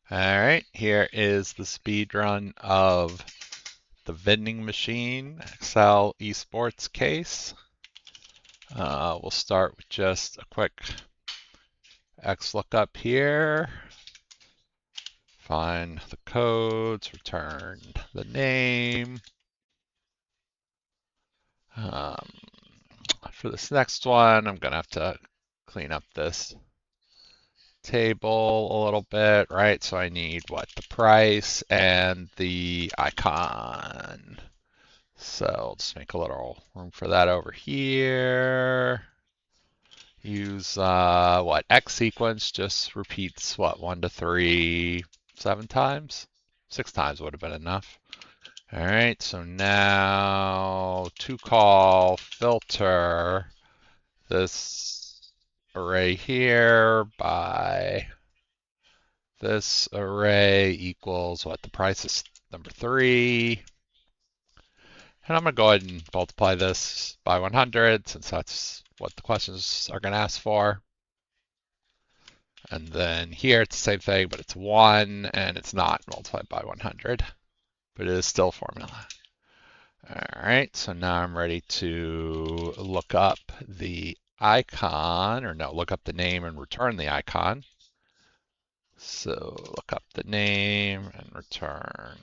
All right, here is the speed run of the vending machine Excel Esports case. We'll start with just a quick XLOOKUP here. Find the codes, return the name. For this next one, I'm going to have to clean up this table a little bit, right? So I need what? The price and the icon. So I'll just make a little room for that over here. Use what? X sequence just repeats what? 1 to 3, 7 times? 6 times would have been enough. All right, so now to call filter this array here by this array equals what? The price is number 3. And I'm going to go ahead and multiply this by 100 since that's what the questions are going to ask for. And then here it's the same thing, but it's 1 and it's not multiplied by 100, but it is still a formula. All right, so now I'm ready to look up the icon, or no, look up the name and return the icon. So look up the name and return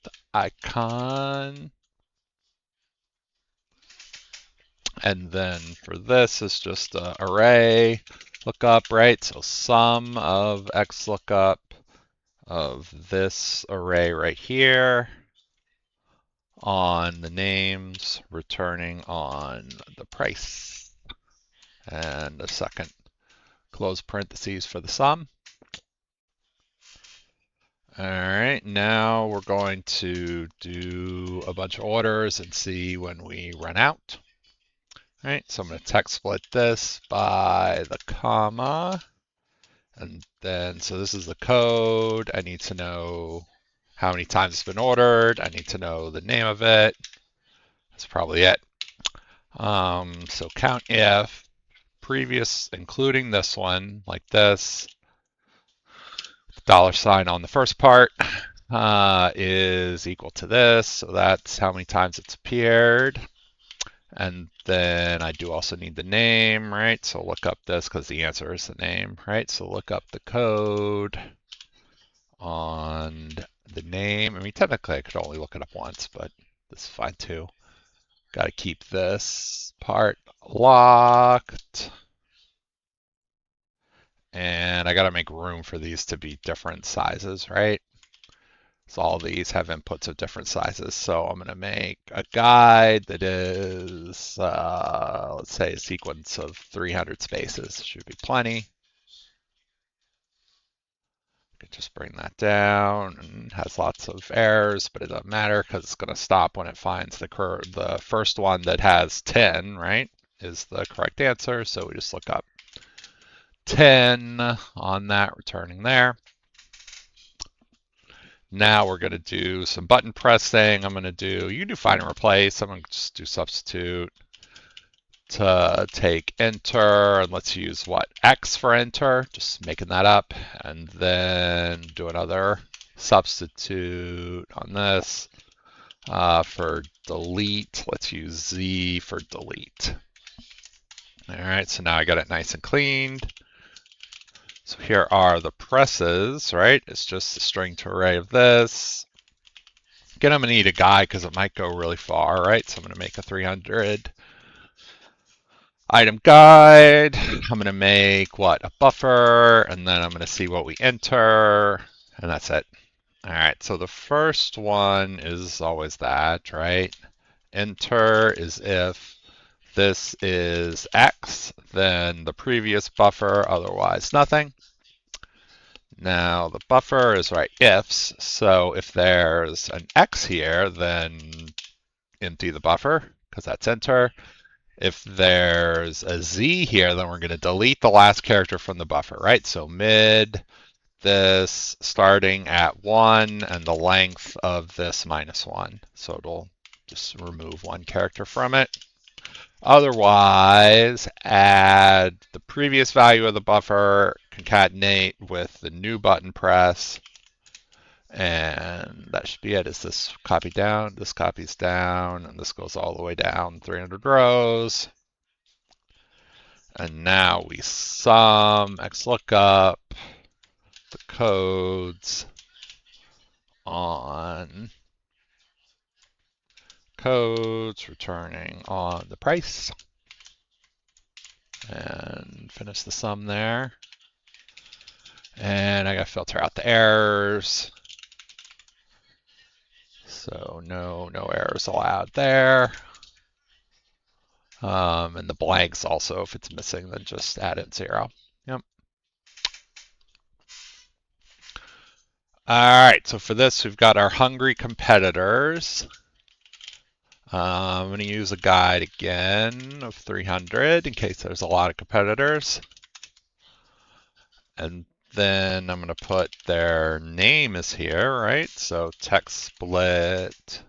the icon. And then for this, it's just an array lookup, right? So sum of XLOOKUP of this array right here on the names, returning on the price. And a second close parentheses for the sum. All right, now we're going to do a bunch of orders and see when we run out. All right, so I'm going to text split this by the comma. And then, so this is the code. I need to know how many times it's been ordered. I need to know the name of it. That's probably it. So count if previous, including this one, like this, $sign on the first part is equal to this. So that's how many times it's appeared. And then I do also need the name, right? So look up this because the answer is the name, right? So look up the code on the name. I mean, technically I could only look it up once, but this is fine too. Got to keep this part locked. And I got to make room for these to be different sizes, right? So all these have inputs of different sizes. So I'm going to make a guide that is, let's say, a sequence of 300 spaces. Should be plenty. Could just bring that down, and has lots of errors, but it doesn't matter because it's going to stop when it finds the first one that has 10, right, is the correct answer. So we just look up 10 on that, returning there. Now we're going to do some button pressing. I'm going to do, you can do find and replace. I'm going to just do substitute to take enter, and let's use what? X for enter, just making that up. And then do another substitute on this. For delete, let's use Z for delete. All right, so now I got it nice and cleaned. So here are the presses, right? It's just a string to array of this. Again, I'm going to need a guide because it might go really far, right? So I'm going to make a 300 item guide. I'm going to make what? A buffer, and then I'm going to see what we enter, and that's it. All right, so the first one is always that, right? Enter is if this is X, then the previous buffer, otherwise nothing. Now the buffer is right ifs, so if there's an X here, then empty the buffer, because that's enter. If there's a Z here, then we're going to delete the last character from the buffer, right? So mid this starting at 1 and the length of this -1. So it'll just remove one character from it. Otherwise, add the previous value of the buffer, concatenate with the new button press. And that should be it. Is this copy down? This copies down, and this goes all the way down 300 rows. And now we sum XLOOKUP the codes on codes returning on the price. And finish the sum there. And I got to filter out the errors. So no errors allowed there. And the blanks also, if it's missing, then just add in 0. Yep. All right, so for this, we've got our hungry competitors. I'm going to use a guide again of 300 in case there's a lot of competitors. And then I'm going to put their name is here, right? So text split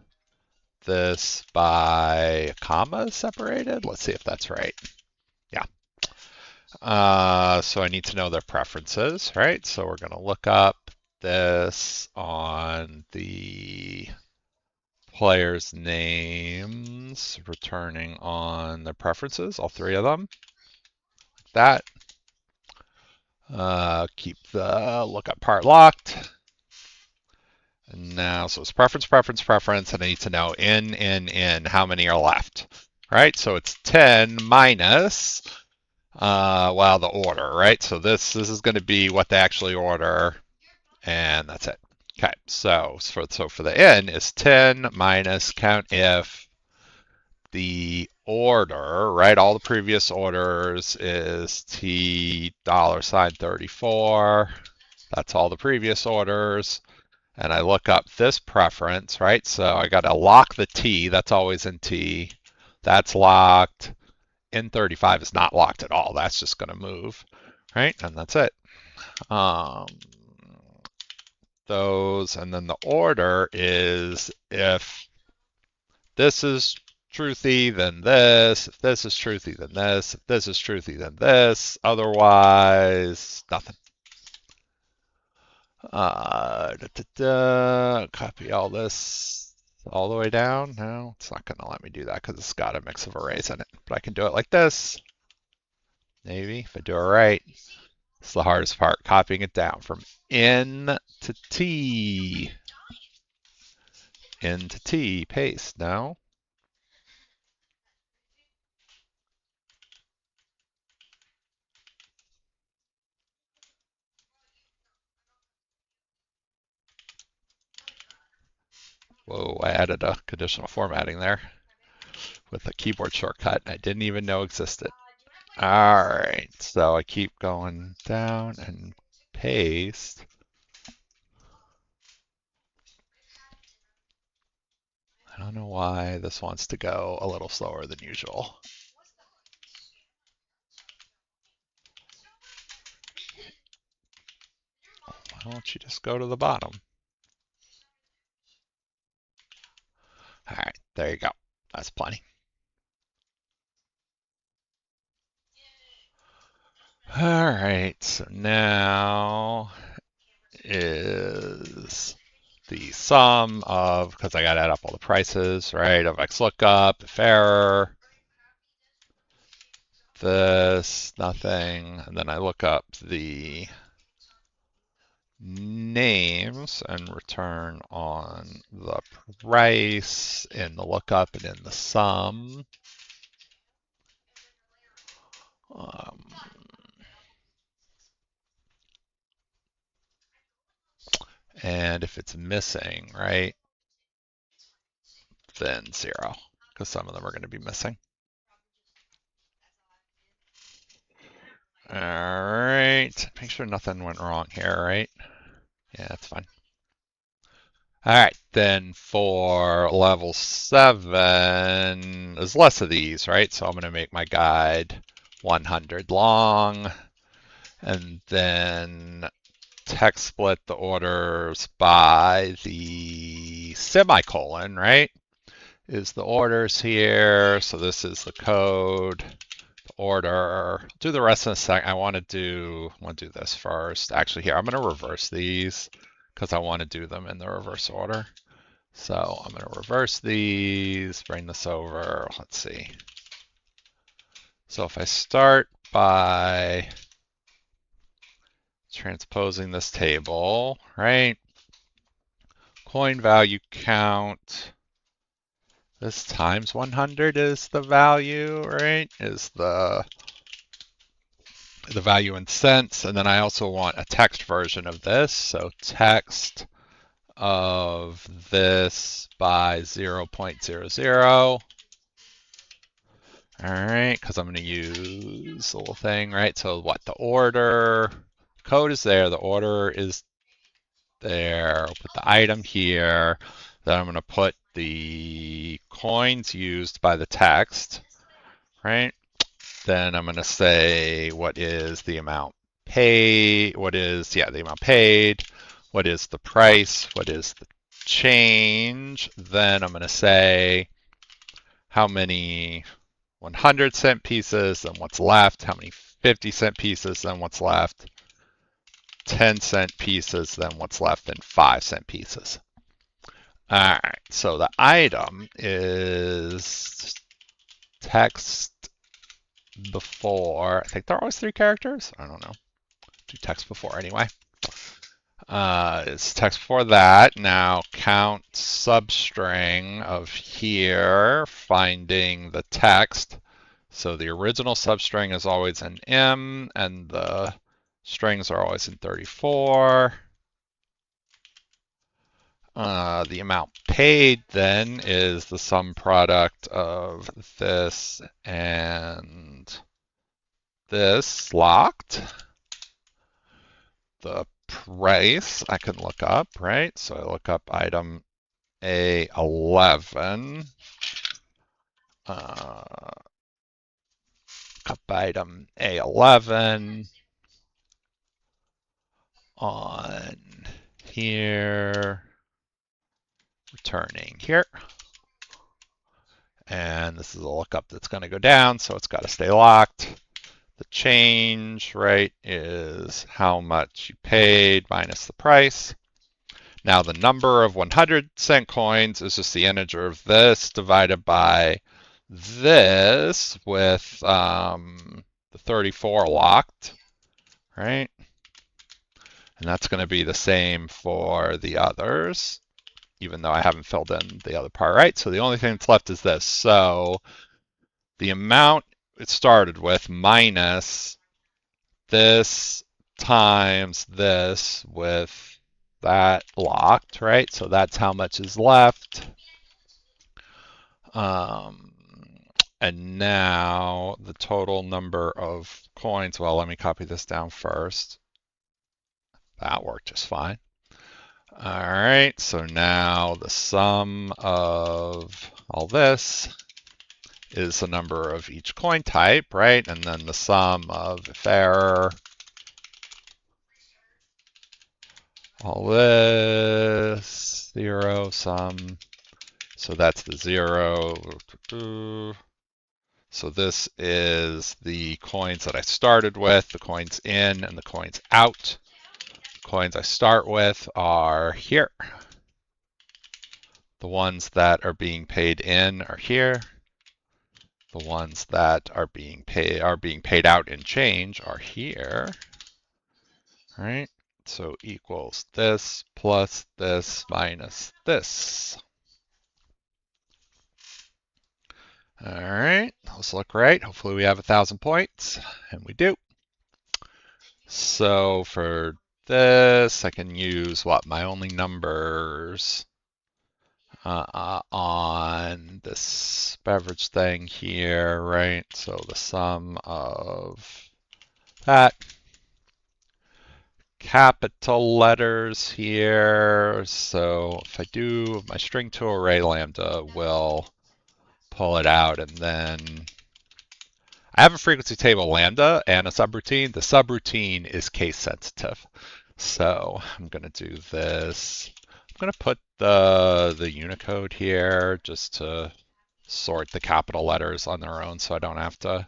this by commas separated. Let's see if that's right. Yeah. So I need to know their preferences, right? So we're going to look up this on the players' names, returning on their preferences, all 3 of them, like that. Keep the lookup part locked. And now, so it's preference, preference, preference, and I need to know in, how many are left, right? So it's 10 minus, well, the order, right? So this is going to be what they actually order, and that's it. Okay, so for the n is 10 minus count if the order, right? All the previous orders is T $34. That's all the previous orders. And I look up this preference, right? So I got to lock the T. That's always in T. That's locked. N35 is not locked at all. That's just going to move, right? And that's it. Those, and then the order is if this is truthy, then this. If this is truthy, then this. If this is truthy, then this. Otherwise, nothing. Copy all this all the way down. No, it's not going to let me do that because it's got a mix of arrays in it. But I can do it like this. Maybe if I do it right. It's the hardest part, copying it down from N to T. N to T, paste now. Whoa, I added a conditional formatting there with a keyboard shortcut I didn't even know existed. All right, so I keep going down and paste. I don't know why this wants to go a little slower than usual. Why don't you just go to the bottom? All right, there you go. That's plenty. All right, so now is the sum of, because I got to add up all the prices, right, of XLOOKUP, if error, this, nothing, and then I look up the names and return on the price in the lookup and in the sum. And if it's missing, right, then 0, because some of them are going to be missing. All right, make sure nothing went wrong here, right? Yeah, that's fine. All right, then for level 7, there's less of these, right? So I'm going to make my guide 100 long, and then text split the orders by the semicolon, right? Is the orders here. So this is the code. The order. Do the rest in a sec. I want to do this first. Actually, here I'm going to reverse these because I want to do them in the reverse order. So I'm going to reverse these, bring this over. Let's see. So if I start by transposing this table, right? Coin value count. This times 100 is the value, right? Is the value in cents. And then I also want a text version of this. So text of this by 0.00. All right, because I'm going to use a little thing, right? So what? The order code is there. The order is there. I'll put the item here. Then I'm going to put the coins used by the text, right? Then I'm going to say what is the amount paid, the amount paid, what is the price, what is the change. Then I'm going to say how many 100-cent pieces and what's left, how many 50-cent pieces and what's left, 10-cent pieces, then what's left, and 5-cent pieces. All right, so the item is text before. I think they're always 3 characters. I don't know. Do text before anyway. It's text before that. Now count substring of here, finding the text. So the original substring is always in M, and the strings are always in 34. The amount paid then is the sum product of this and this locked. The price I can look up, right? So I look up item A11. Up item A11 on here, returning here. And this is a lookup that's going to go down, so it's got to stay locked. The change, right, is how much you paid minus the price. Now the number of 100-cent coins is just the integer of this divided by this with the 34 locked, right? And that's going to be the same for the others, even though I haven't filled in the other part, right? So the only thing that's left is this. So the amount it started with minus this times this with that locked, right? So that's how much is left. And now the total number of coins, well, let me copy this down first. That worked just fine. All right, so now the sum of all this is the number of each coin type, right? And then the sum of if error, all this, 0 sum. So that's the 0. So this is the coins that I started with, the coins in and the coins out. The coins I start with are here. The ones that are being paid in are here. The ones that are being paid out in change are here. All right? So equals this plus this minus this. All right, those look right. Hopefully we have 1,000 points, and we do. So for this, I can use my only numbers on this beverage thing here, right? So the sum of that. Capital letters here. So if I do my string to array lambda will pull it out, and then I have a frequency table lambda and a subroutine. The subroutine is case sensitive. So I'm going to do this. I'm going to put the Unicode here just to sort the capital letters on their own so I don't have to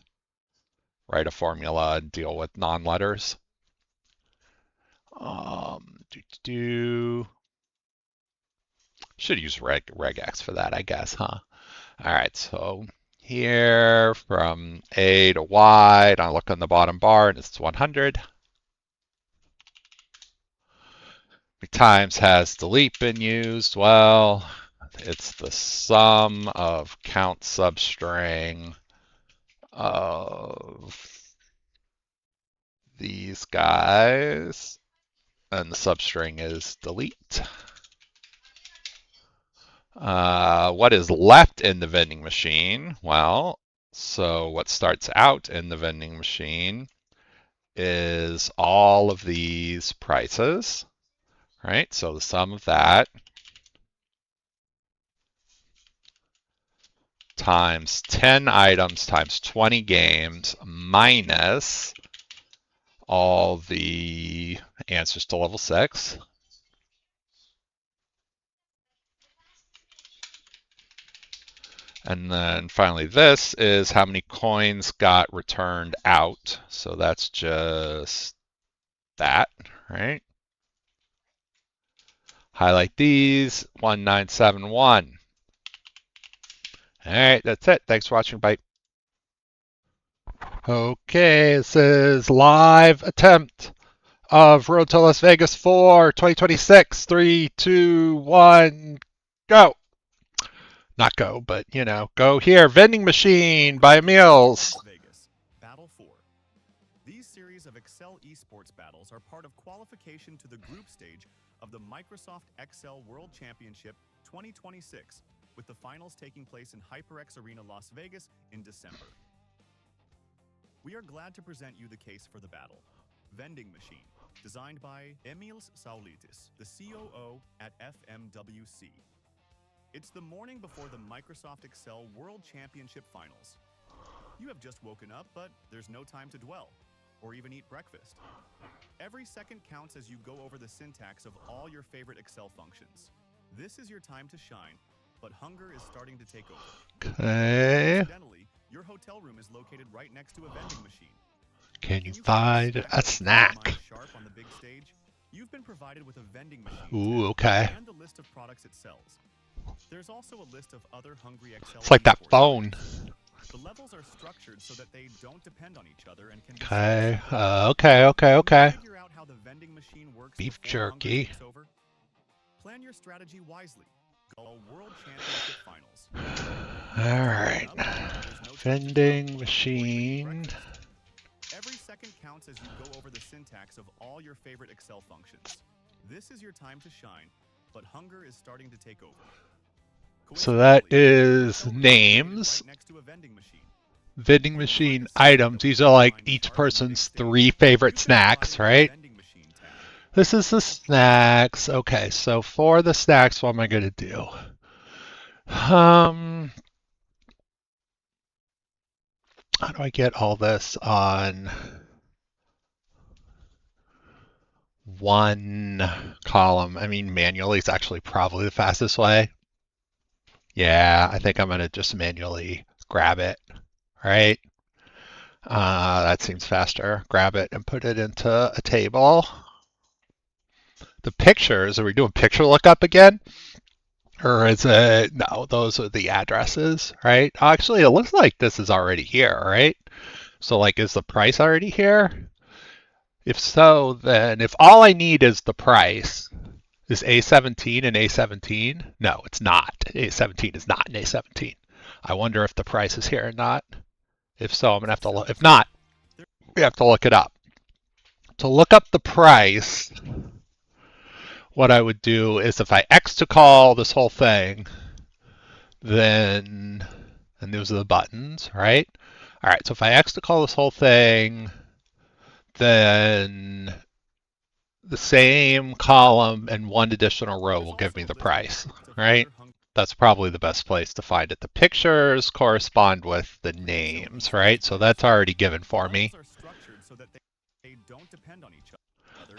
write a formula and deal with non-letters. Should use regex for that, I guess, huh? All right, so here from A to Y, and I look on the bottom bar and it's 100. How many times has delete been used? Well, it's the sum of count substring of these guys, and the substring is delete. What is left in the vending machine? Well, so what starts out in the vending machine is all of these prices, right? So the sum of that times 10 items times 20 games minus all the answers to level 6. And then finally, this is how many coins got returned out. So that's just that, right? Highlight these, 1971. All right, that's it. Thanks for watching. Bye. Okay, this is live attempt of Road to Las Vegas 4 2026. 3, 2, 1, go. Not go, but you know, go here. Vending machine, buy meals. Las Vegas, Battle 4. These series of Excel Esports battles are part of qualification to the group stage of the Microsoft Excel World Championship 2026, with the finals taking place in HyperX Arena Las Vegas in December. We are glad to present you the case for the battle. Vending Machine, designed by Emils Saulitis, the COO at FMWC. It's the morning before the Microsoft Excel World Championship Finals. You have just woken up, but there's no time to dwell, or even eat breakfast. Every second counts as you go over the syntax of all your favorite Excel functions. This is your time to shine, but hunger is starting to take over. Okay. Incidentally, your hotel room is located right next to a vending machine. Can you find a snack? Sharp on the big stage? You've been provided with a vending machine. Ooh, okay. And the list of products it sells. There's also a list of other hungry Excel. It's like that phone. The levels are structured so that they don't depend on each other and can be okay. Figure out how the vending machine works. Beef jerky. Plan your strategy wisely. Go World Championship Finals. All right. Vending machine. Every second counts as you go over the syntax of all your favorite Excel functions. This is your time to shine, but hunger is starting to take over. So that is names, vending machine items. These are like each person's 3 favorite snacks, right? This is the snacks. Okay, so for the snacks, what am I going to do? How do I get all this on one column? I mean, manually is actually probably the fastest way. Yeah, I think I'm going to just manually grab it, right? That seems faster. Grab it and put it into a table. The pictures, are we doing picture lookup again? Or is it, no, those are the addresses, right? Actually, it looks like this is already here, right? So like, is the price already here? If so, then if all I need is the price, is A17 and A17? No, it's not. A17 is not an A17. I wonder if the price is here or not. If so, I'm going to have to look. If not, we have to look it up. To look up the price, what I would do is if I X to call this whole thing, then, and those are the buttons, right? All right, so if I X to call this whole thing, then the same column and one additional row will give me the price, right? That's probably the best place to find it. The pictures correspond with the names, right? So that's already given for me.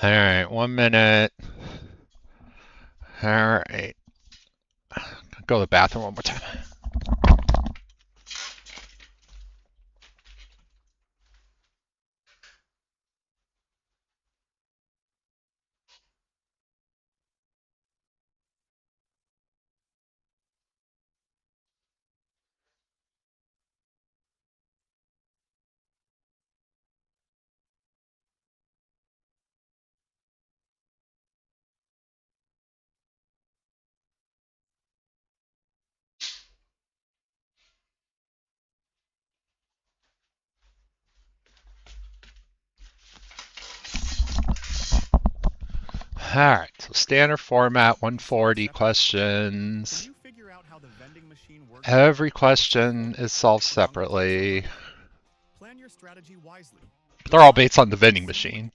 All right, 1 minute. All right. Go to the bathroom one more time. right, so standard format, In 140 Step 7, can questions. you figure out how the vending machine works? Every question is solved Along with separately. plan your strategy wisely. They're all based on the vending machine,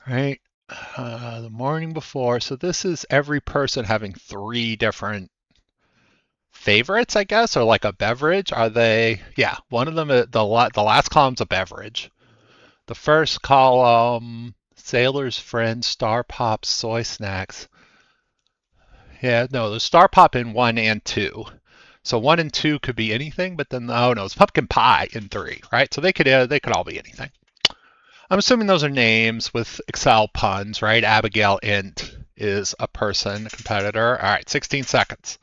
right? The morning before, so this is every person having 3 different favorites, I guess, or like a beverage. Are they? Yeah, one of them, the last column's a beverage. The first column, Sailor's Friend, Star Pop, Soy Snacks. Yeah, no, there's Star Pop in 1 and 2. So 1 and 2 could be anything, but then, oh no, it's Pumpkin Pie in 3, right? So they could all be anything. I'm assuming those are names with Excel puns, right? Abigail Int is a person, a competitor. All right, 16 seconds.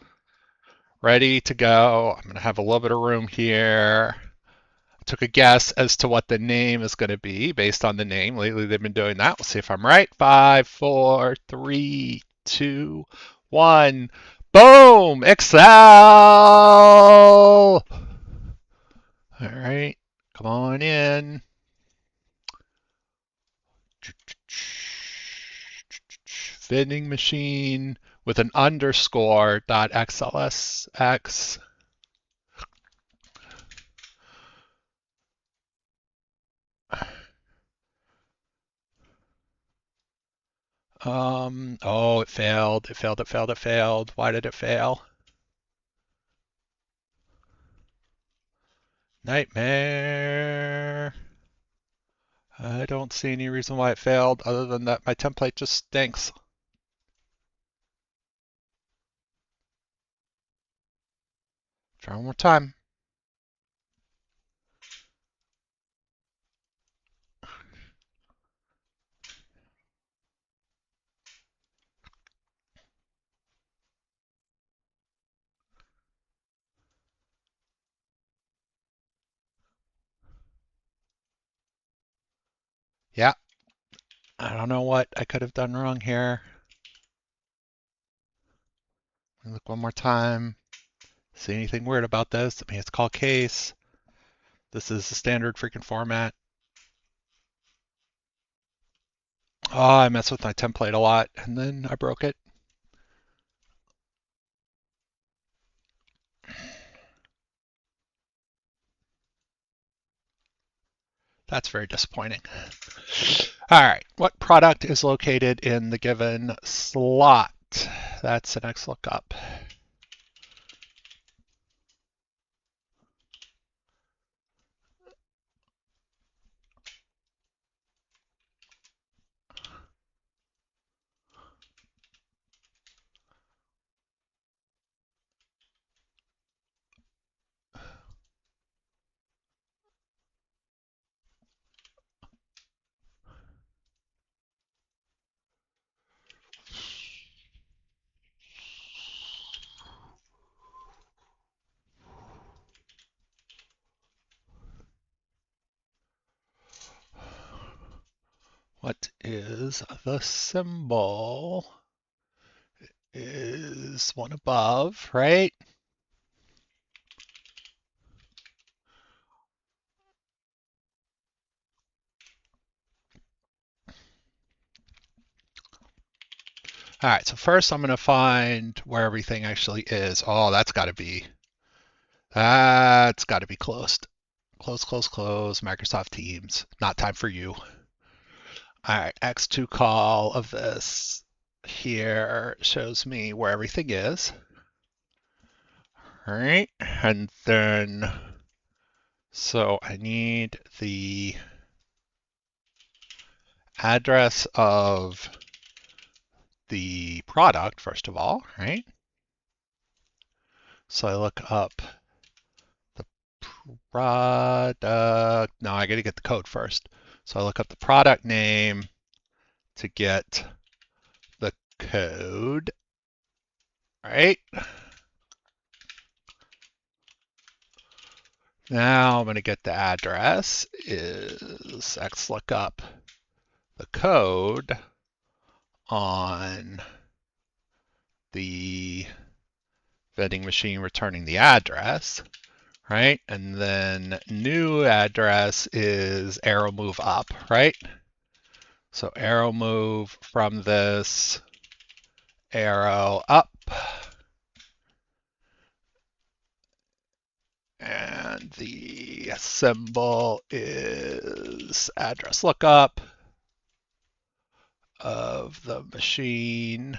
Ready to go. I'm going to have a little bit of room here. I took a guess as to what the name is going to be based on the name. Lately, they've been doing that. We'll see if I'm right. 5, 4, 3, 2, 1. Boom! Excel! All right, come on in. Vending machine with an underscore dot xlsx. Oh, it failed. It failed. It failed. It failed. Why did it fail? Nightmare. I don't see any reason why it failed other than that my template just stinks. Try one more time. Yeah, I don't know what I could have done wrong here. Look one more time. See anything weird about this? I mean, it's called case. This is the standard freaking format. Oh, I messed with my template a lot and then I broke it. That's very disappointing. All right, what product is located in the given slot? That's the next lookup. What is the symbol? Is one above, right? All right, so first I'm going to find where everything actually is. Oh, that's got to be closed. Close, close, close. Microsoft Teams. Not time for you. All right, X2 call of this here shows me where everything is. All right, and then, so I need the address of the product, first of all, right? So I look up the product. No, I got to get the code first. So I look up the product name to get the code, right? Now I'm going to get the address is X lookup the code on the vending machine returning the address, right? And then new address is arrow move up, right? So arrow move from this, arrow up, and the symbol is address lookup of the machine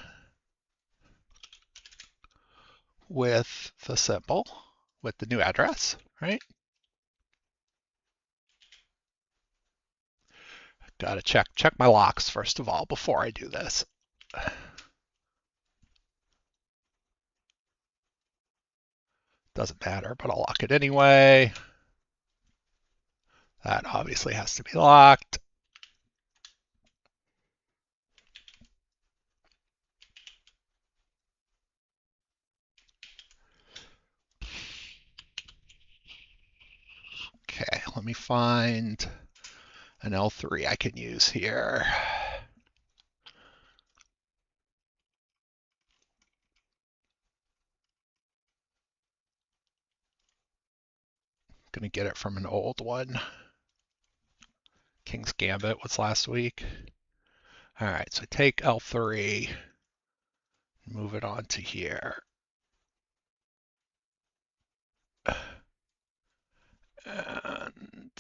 with the symbol, with the new address, right? Gotta check my locks first of all before I do this. Doesn't matter, but I'll lock it anyway. That obviously has to be locked. Okay, let me find an L3 I can use here. Gonna get it from an old one. King's Gambit was last week. All right, so take L3, move it on to here. And,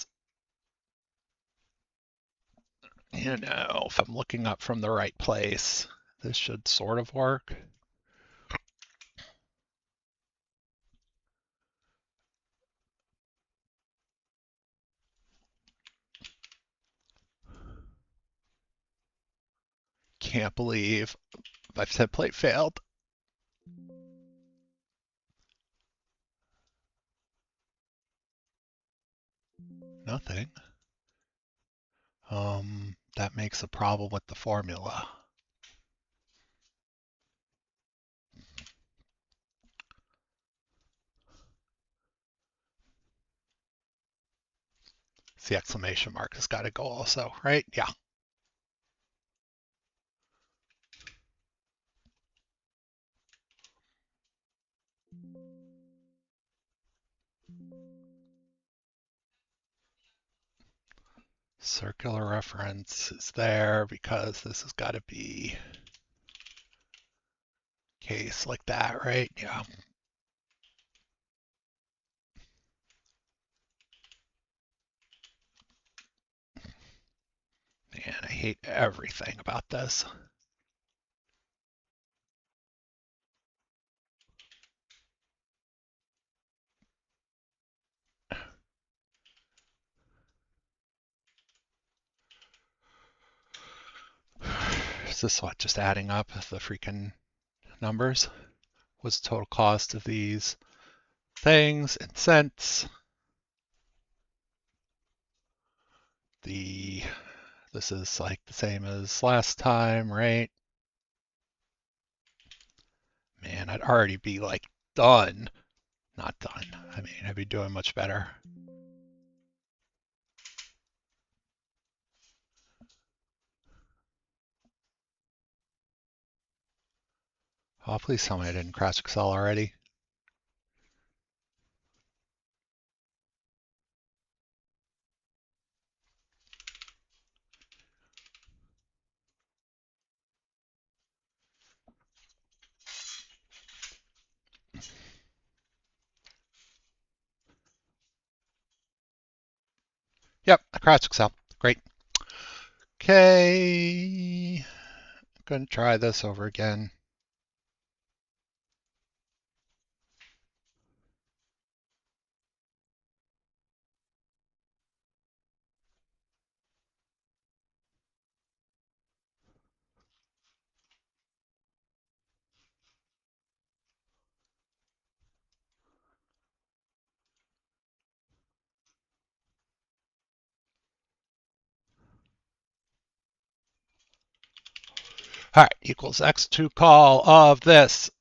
you know, if I'm looking up from the right place, this should sort of work. Can't believe my template failed. Nothing. That makes a problem with the formula. It's the exclamation mark has got to go also, right? Yeah. Circular reference is there because this has got to be case like that, right? Yeah. Man, I hate everything about this. Is this what, just adding up the freaking numbers? What's the total cost of these things in cents? This is like the same as last time, right? Man, I'd already be like done. Not done. I mean, I'd be doing much better. Oh, please tell me I didn't crash Excel already. Yep, I crashed Excel. Great. Okay. I'm going to try this over again. All right, equals x2 call of this.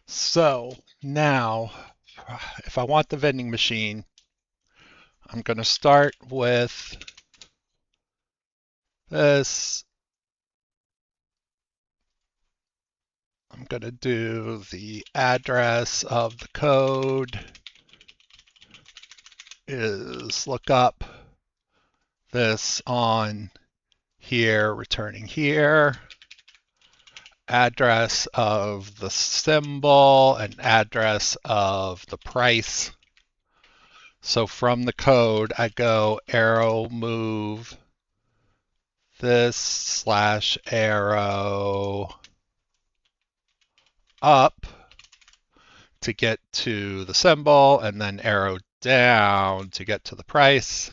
So now, if I want the vending machine, I'm going to start with this. I'm going to do the address of the code is lookup this on here, returning here, address of the symbol and address of the price. So from the code, I go arrow move this / arrow up to get to the symbol, and then arrow down to get to the price.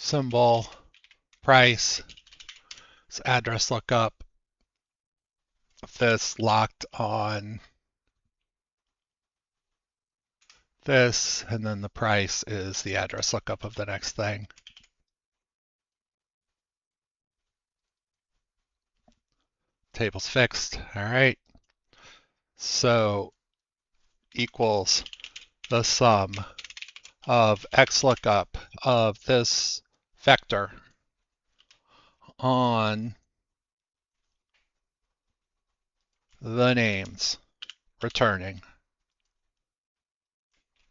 Symbol, price, address lookup, this locked on this, and then the price is the address lookup of the next thing. Table's fixed. All right. So equals the sum of XLOOKUP of this vector on the names, returning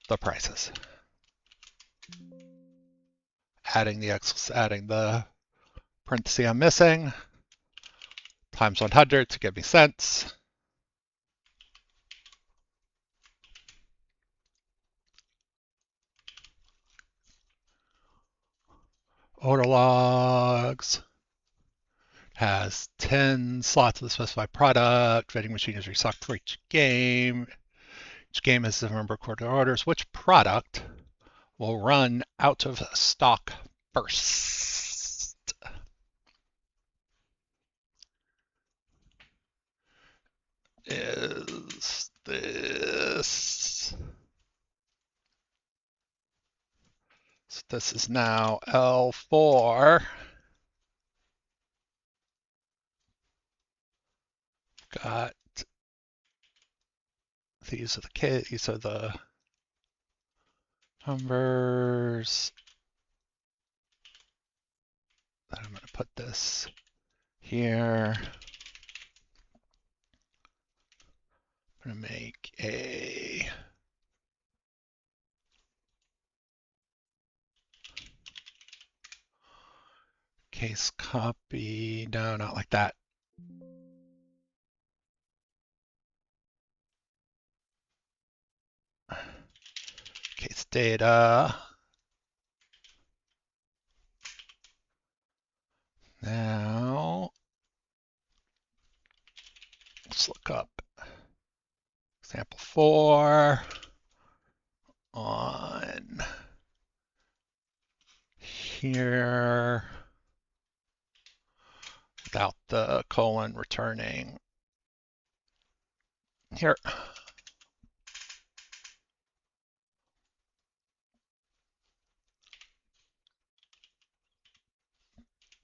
the prices. Adding the parenthesis I'm missing, times 100 to give me cents. Order logs has 10 slots of the specified product. Vending machine is restocked for each game. Each game has the number of recorded orders. Which product will run out of stock first? Is this? So this is now L4. Got these are the numbers. Then I'm going to put this here. I'm going to make a case copy. No, not like that. Case data. Now, let's look up example 4 on here without the colon returning here.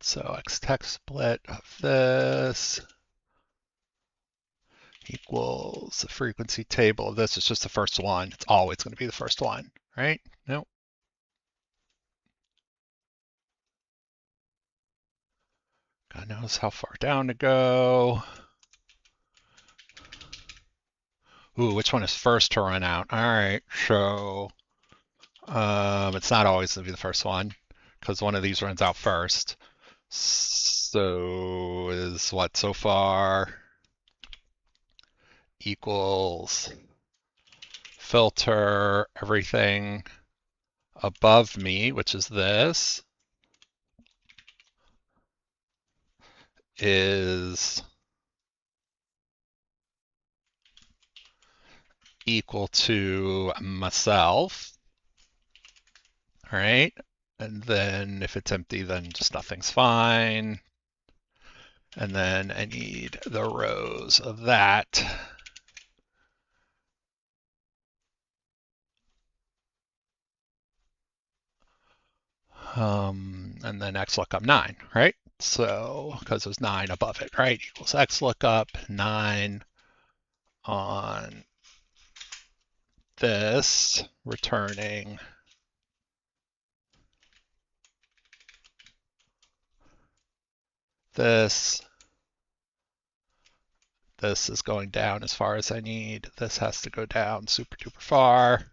So X text split of this equals the frequency table of this is just the first one. It's always going to be the first one, right? Nope. God knows how far down to go. Ooh, which one is first to run out? All right, so it's not always going to be the first one because one of these runs out first. So is what so far equals filter everything above me, which is this, is equal to myself, all right? And then if it's empty, then just nothing's fine. And then I need the rows of that. And then X lookup 9, right? So, because there's 9 above it, right? Equals X lookup, 9 on this, returning this. This is going down as far as I need. This has to go down super duper far.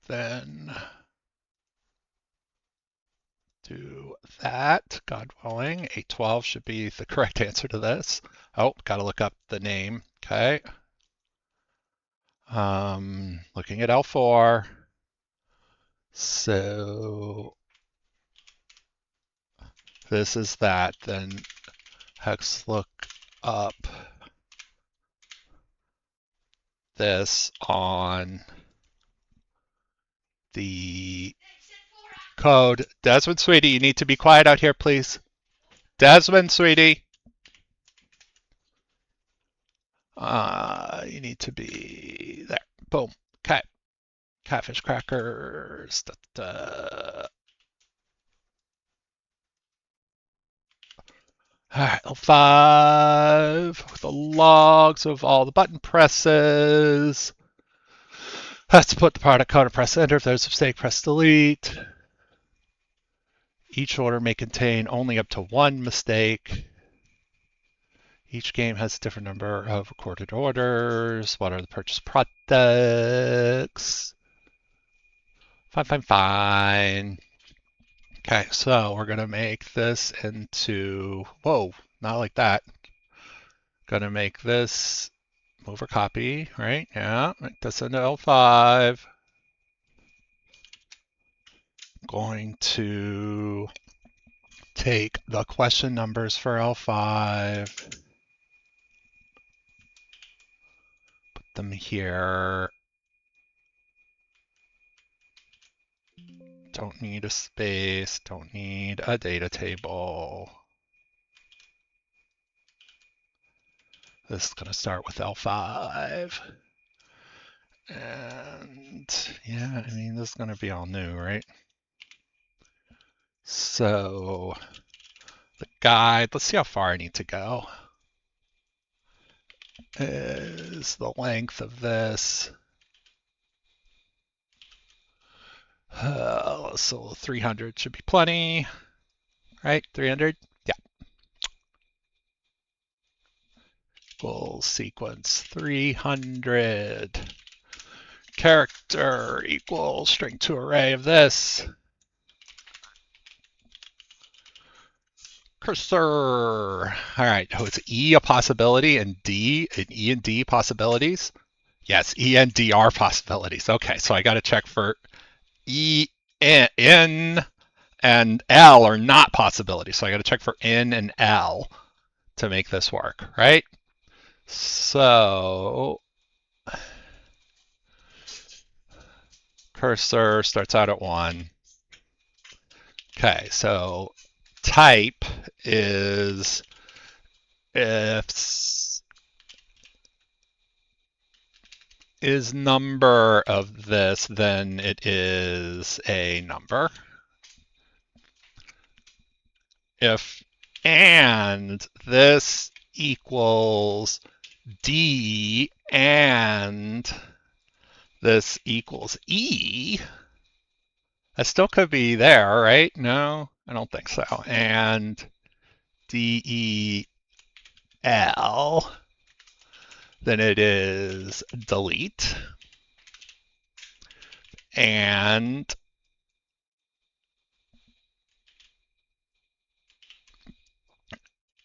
Then do that, God willing. 812 should be the correct answer to this. Oh, got to look up the name. Okay. Looking at L4. So this is that. Then hex look up this on the code. Desmond, sweetie, you need to be quiet out here, please. Desmond, sweetie. You need to be there. Boom. Okay. Catfish crackers. Da, da. All right, L5 with the logs of all the button presses. Let's put the product code and press enter. If there's a mistake, press delete. Each order may contain only up to 1 mistake. Each game has a different number of recorded orders. What are the purchase products? Fine, fine, fine. Okay, so we're going to make this into, whoa, not like that. Going to make this over copy, right? Yeah, make this into L5. Going to take the question numbers for L5, put them here. Don't need a space, don't need a data table. This is going to start with L5. And yeah, I mean, this is going to be all new, right? So the guide, let's see how far I need to go, is the length of this. So 300 should be plenty, right? 300? Yeah. Full sequence 300. Character equals string to array of this. Cursor. All right. Oh, is E a possibility and D, and E and D possibilities? Yes, E and D are possibilities. Okay, so I got to check for E, N, and L are not possibilities. So I got to check for N and L to make this work, right? So cursor starts out at 1. Okay, so type is if is number of this, then it is a number. If and this equals D and this equals E, that still could be there, right? No, I don't think so. And DEL, then it is delete. And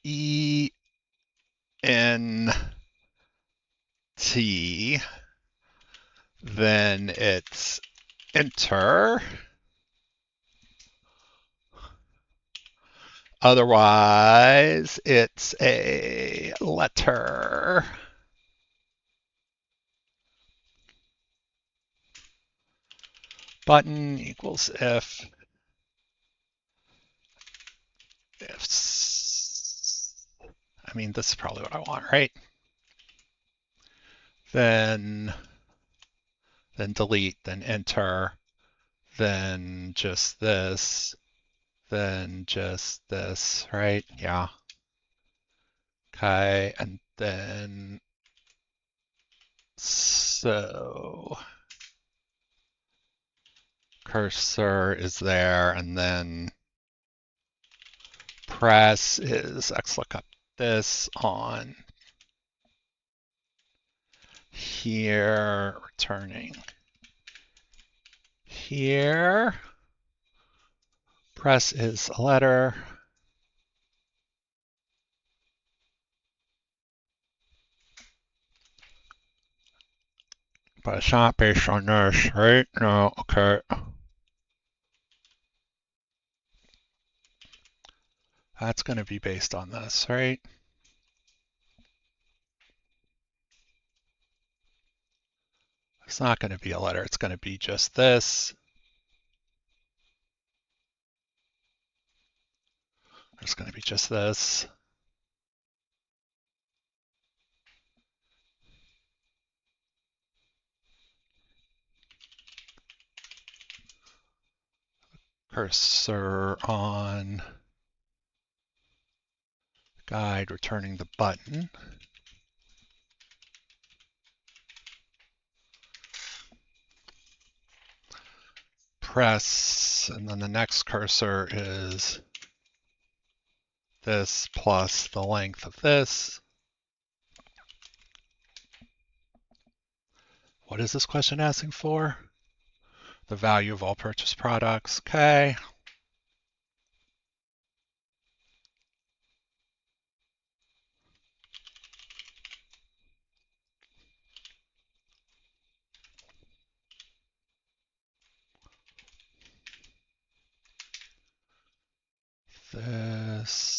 ENT, then it's enter. Otherwise, it's a letter. Button equals if I mean, this is probably what I want, right? Then then delete, then enter, then just this, then just this, right? Yeah. Okay, and then so cursor is there, and then press is XLOOKUP this on here, returning here. Press is a letter. But it's not based on this, right? No, okay. That's going to be based on this, right? It's not going to be a letter. It's going to be just this. It's going to be just this. Cursor on guide, returning the button. Press, and then the next cursor is this plus the length of this. What is this question asking for? The value of all purchased products. Okay. This.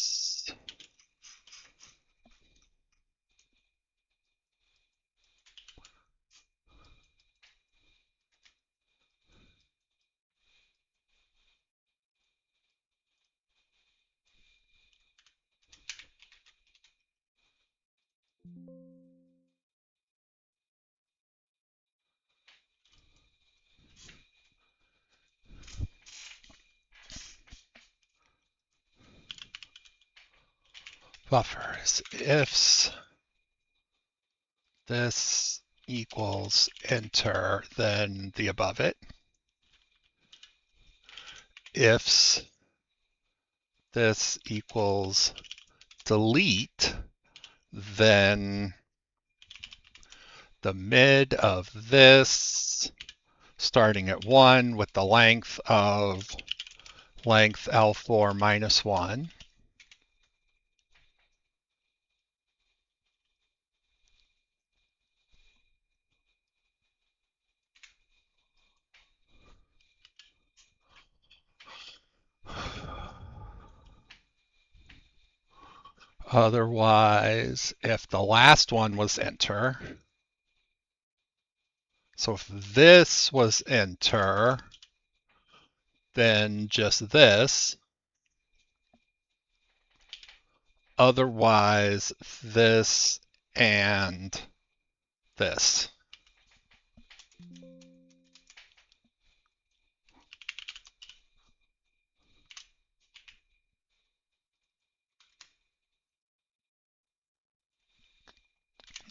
Buffers. Ifs this equals enter, then the above it. Ifs this equals delete, then the mid of this, starting at 1 with the length of length L4 minus 1. Otherwise, if the last one was enter, so if this was enter, then just this. Otherwise, this and this.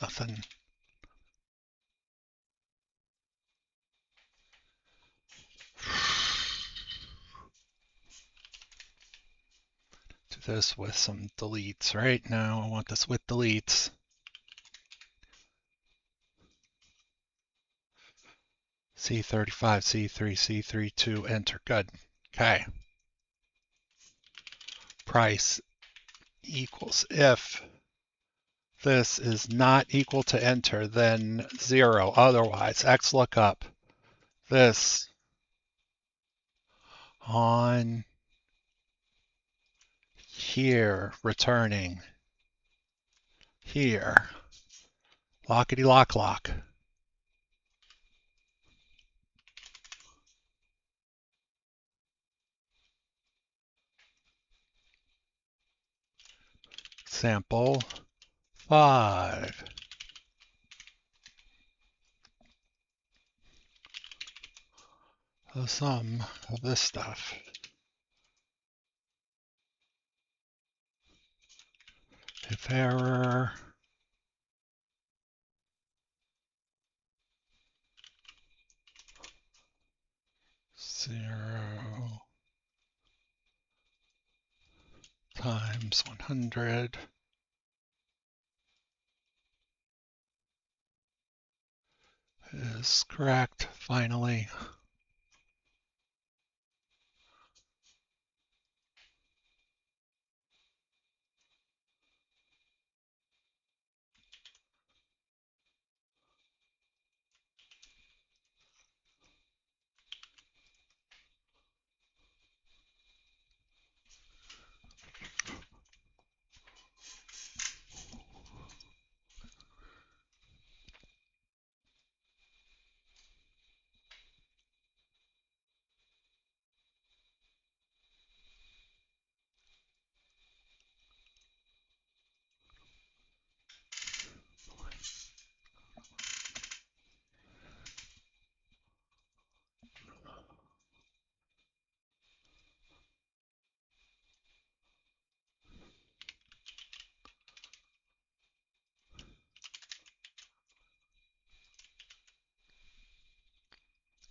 Nothing. Do this with some deletes right now. I want this with deletes. C35, C3, C3, 2, enter. Good. Okay. Price equals if this is not equal to enter, then 0. Otherwise, XLOOKUP this on here, returning here. Lockety lock lock. Sample 5. the sum of this stuff. If error zero times 100 is correct, finally.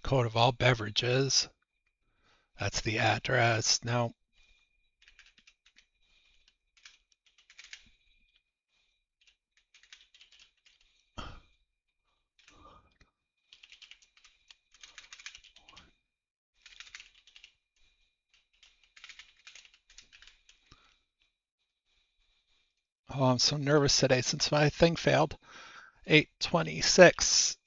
Code of all beverages. That's the address. No. Oh, I'm so nervous today since my thing failed. 826.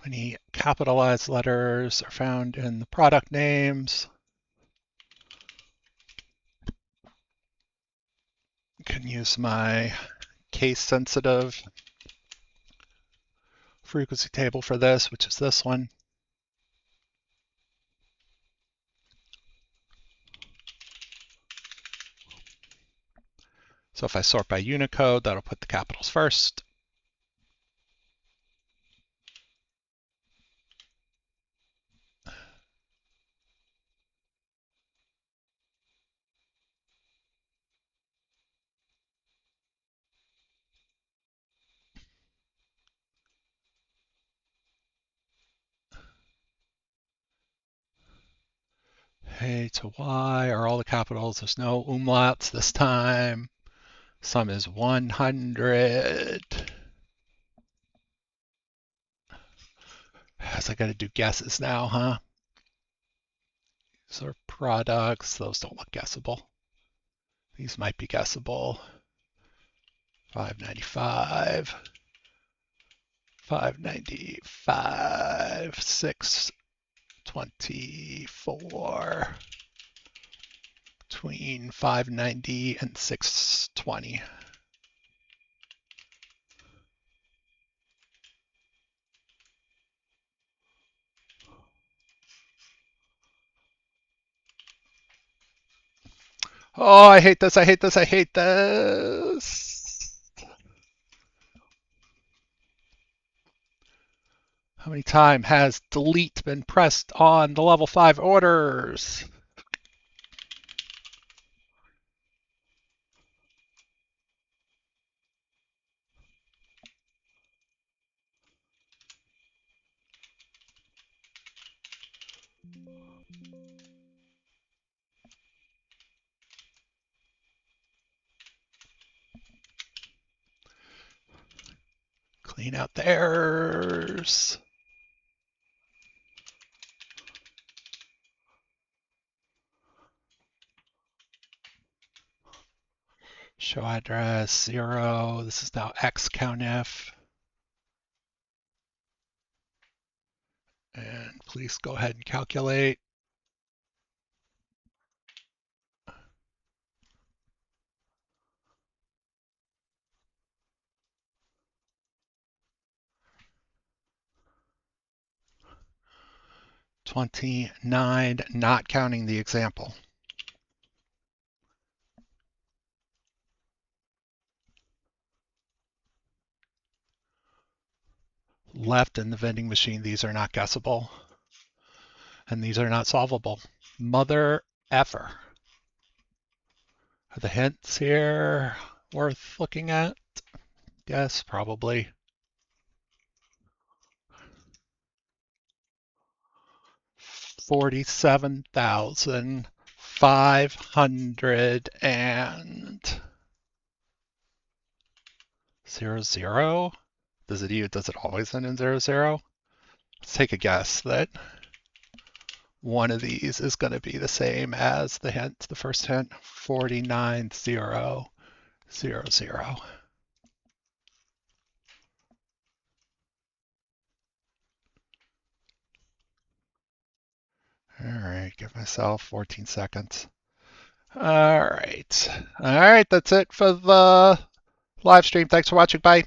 Any capitalized letters are found in the product names. I can use my case sensitive frequency table for this, which is this one. So if I sort by Unicode, that'll put the capitals first. A to Y are all the capitals. There's no umlauts this time. Sum is 100. As I got to do guesses now, huh? These are products. Those don't look guessable. These might be guessable. 595. 595. 624. Between 590 and 620. Oh, I hate this, I hate this, I hate this. How many times has delete been pressed on the level 5 orders? Clean out the errors. Show address 0. This is now xCountIf. And please go ahead and calculate. $29, not counting the example. left in the vending machine, these are not guessable. And these are not solvable. Mother effer. Are the hints here worth looking at? Yes, probably. 47,500 and 00. Does it always end in 00? Let's take a guess that one of these is going to be the same as the hint, the first hint, 49,000. All right, give myself 14 seconds. All right. All right, that's it for the live stream. Thanks for watching. Bye.